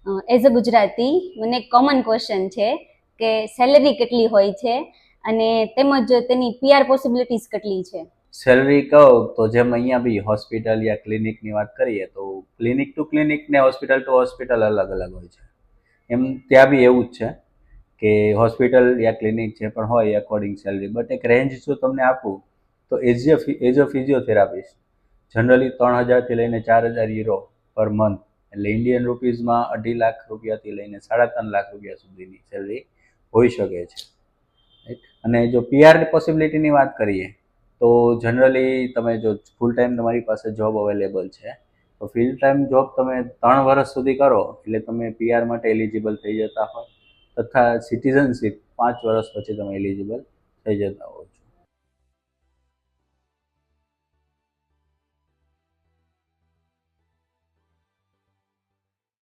As a Gujarati મને common question છે કે સેલરી કેટલી હોય છે અને તેમજ તેની પીઆર પોસિબિલિટીઝ કેટલી છે? સેલરી કહો તો જેમ અહીંયા બી હોસ્પિટલ યા ક્લિનિકની વાત કરીએ તો ક્લિનિક ટુ ક્લિનિક ને હોસ્પિટલ ટુ હોસ્પિટલ અલગ અલગ હોય છે. એમ ત્યાં બી એવું જ છે કે હોસ્પિટલ યા ક્લિનિક જે પણ હોય અકોર્ડિંગ સેલરી. બટ એક રેન્જ જો તમને આપું તો એઝ અ ફિઝિયોથેરાપિસ્ટ જનરલી 3,000થી લઈને 4,000 યુરો પર મંથ, એટલે ઇન્ડિયન રૂપીઝમાં 2.5 લાખ રૂપિયાથી લઈને 3.5 લાખ રૂપિયા સુધીની સેલરી હોઈ શકે છે. અને જો પીઆર પોસિબિલિટીની વાત કરીએ તો જનરલી તમે જો ફૂલ ટાઈમ તમારી પાસે જોબ અવેલેબલ છે તો ફૂલ ટાઈમ જોબ તમે 3 વર્ષ સુધી કરો એટલે તમે પીઆર માટે એલિજિબલ થઈ જતા હોય, તથા સિટીઝનશીપ 5 વર્ષ પછી તમે એલિજિબલ થઈ જતા હોય.